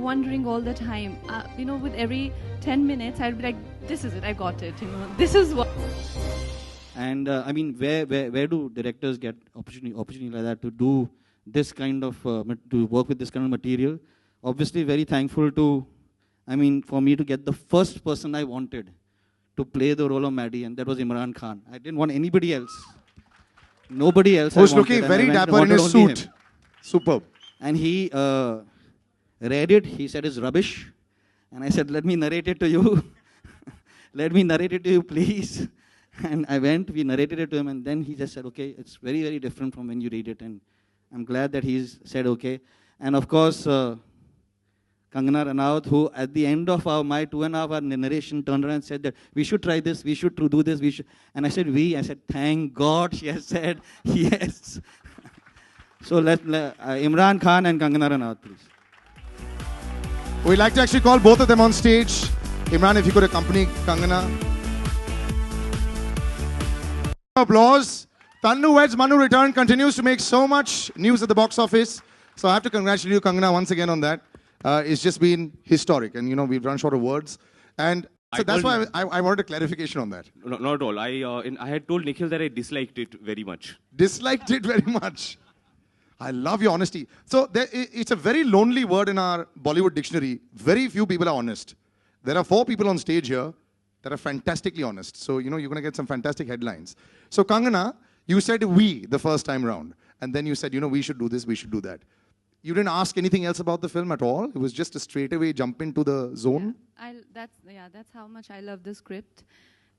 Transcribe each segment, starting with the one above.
wondering all the time. With every 10 minutes, I'd be like, this is it, I got it. This is what. And where do directors get opportunity like that to do this kind of, to work with this kind of material? Obviously, very thankful to, for me to get the first person I wanted to play the role of Maddie, and that was Imran Khan. I didn't want anybody else. Nobody else. Who's looking very dapper in his suit. Superb. And he read it. He said it's rubbish. And I said, let me narrate it to you. Let me narrate it to you, please. And I went, we narrated it to him, and then he just said, okay, it's very, very different from when you read it. And I'm glad that he's said okay. And of course, Kangana Ranaut, who at the end of my 2.5 hour narration turned around and said that we should try this, we should do this, we should. And I said, I said, thank God she has said yes. So let Imran Khan and Kangana Ranaut, please. We'd like to actually call both of them on stage. Imran, if you could accompany Kangana. Applause. Tannu Weds Manu Return continues to make so much news at the box office. So I have to congratulate you, Kangana, once again on that. It's just been historic, and we've run short of words. And so that's why I wanted a clarification on that. No, not at all. I had told Nikhil that I disliked it very much. Disliked it very much. I love your honesty. So it's a very lonely word in our Bollywood dictionary. Very few people are honest. There are 4 people on stage here that are fantastically honest. So, you're going to get some fantastic headlines. So, Kangana, you said we the first time round. And then you said, we should do this, we should do that. You didn't ask anything else about the film at all? It was just a straightaway jump into the zone? That's how much I love the script.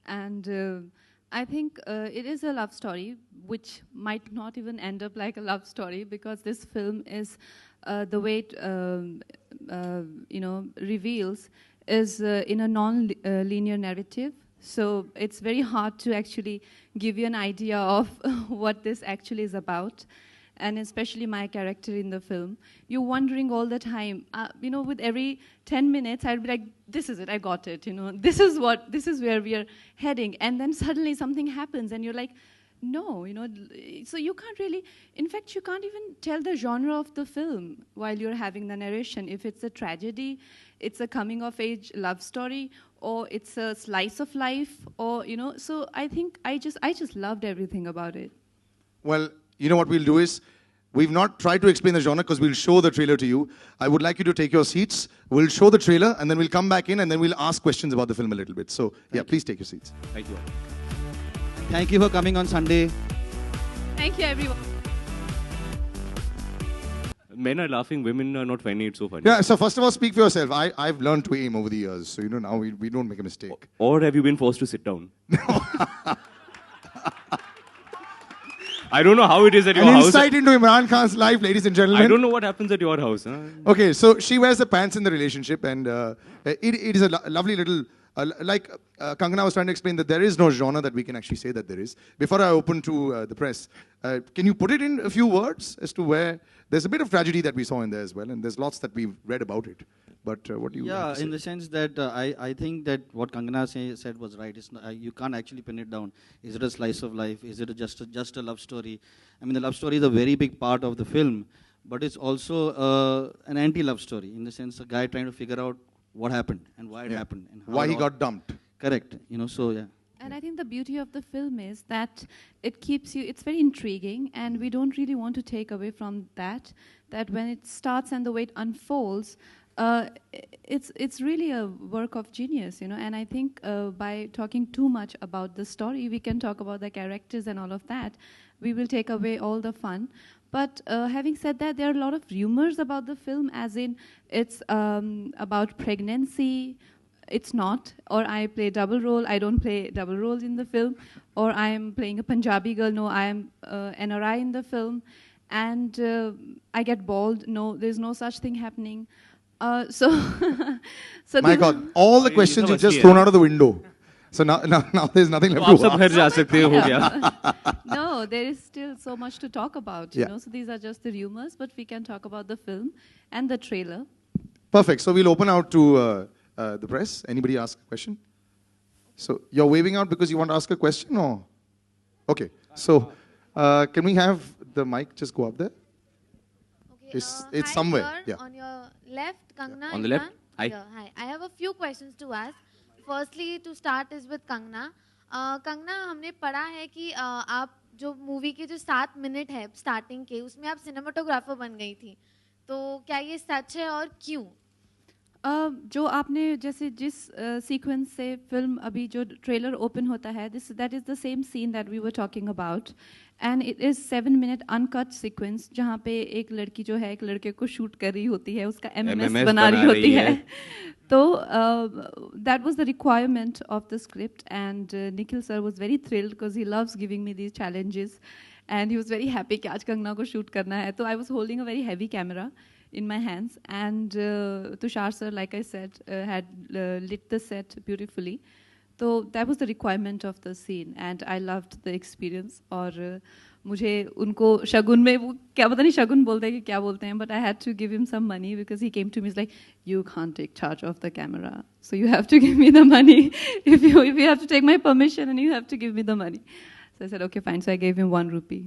And I think it is a love story, which might not even end up like a love story, because this film is, the way it reveals, is in a non-linear narrative. So it's very hard to actually give you an idea of what this actually is about. And especially my character in the film. You're wondering all the time, with every 10 minutes, I'd be like, this is it, I got it, this is where we are heading. And then suddenly something happens and you're like, no, so you can't really, in fact, you can't even tell the genre of the film while you're having the narration. If it's a tragedy, it's a coming of age love story, or it's a slice of life, or, so I think I just loved everything about it. Well, you know what we'll do is, we've not tried to explain the genre because we'll show the trailer to you. I would like you to take your seats. We'll show the trailer and then we'll come back in and then we'll ask questions about the film a little bit. So, please take your seats. Thank you. Thank you for coming on Sunday. Thank you, everyone. Men are laughing, women are not finding it so funny. Yeah, so first of all, speak for yourself. I've learned to aim over the years. So, now we don't make a mistake. Or have you been forced to sit down? I don't know how it is at your house. An insight into Imran Khan's life, ladies and gentlemen. I don't know what happens at your house. Huh? Okay, so she wears the pants in the relationship, and it is a lovely little, Kangana was trying to explain that there is no genre that we can actually say that there is. Before I open to the press, can you put it in a few words as to where there's a bit of tragedy that we saw in there as well, and there's lots that we've read about it. But what do you have to say? In the sense that I think that what Kangana said was right. It's not, you can't actually pin it down. Is it a slice of life? Is it just a love story? The love story is a very big part of the film, but it's also an anti-love story, in the sense a guy trying to figure out what happened and why it happened. And why he got dumped. Correct. So yeah. And I think the beauty of the film is that it keeps you, it's very intriguing, and we don't really want to take away from that when it starts and the way it unfolds, it's really a work of genius, and I think by talking too much about the story, we can talk about the characters and all of that. We will take away all the fun. But having said that, there are a lot of rumors about the film, as in it's about pregnancy. It's not, or I play double role. I don't play double roles in the film, or I am playing a Punjabi girl. No, I am NRI in the film, and I get bald. No, there's no such thing happening. So my God, all the questions you just thrown out of the window. So now there's nothing left to ask. No, there is still so much to talk about. So these are just the rumors, but we can talk about the film and the trailer. Perfect. So we'll open out to the press. Anybody ask a question? So you're waving out because you want to ask a question, or? Okay. So can we have the mic just go up there? Okay. It's somewhere. Hi, Yeah. on your left, Kangna. On the left? Imran. Hi. Yeah, hi. I have a few questions to ask. Firstly, to start is with Kangna. Kangna, हमने पढ़ा है कि आप जो movie के जो 7 minute है starting के उसमें आप सिनेमाटोग्राफर बन गई थी, तो क्या ये सच है और क्यों? जो आपने जैसे जिस सीक्वेंस से फिल्म अभी जो ट्रेलर ओपन होता है that is the same scene that we were talking about and it is 7 minute uncut sequence जहाँ पे एक लड़की जो है एक लड़के को शूट कर रही होती है, उसका MMS बना रही होती है. तो that was the requirement of the script and Nikhil sir was very thrilled because he loves giving me these challenges and he was very happy कि आज कंगना को शूट करना है. तो I was holding a very heavy camera in my hands and Tushar sir, like I said, had lit the set beautifully. So that was the requirement of the scene and I loved the experience. और मुझे उनको शगुन में वो क्या पता नहीं शगुन बोलते हैं कि क्या बोलते हैं, but I had to give him some money because he came to me, he's like, you can't take charge of the camera, so you have to give me the money. if you have to take my permission and you have to give me the money. So I said, okay, fine. So I gave him 1 rupee.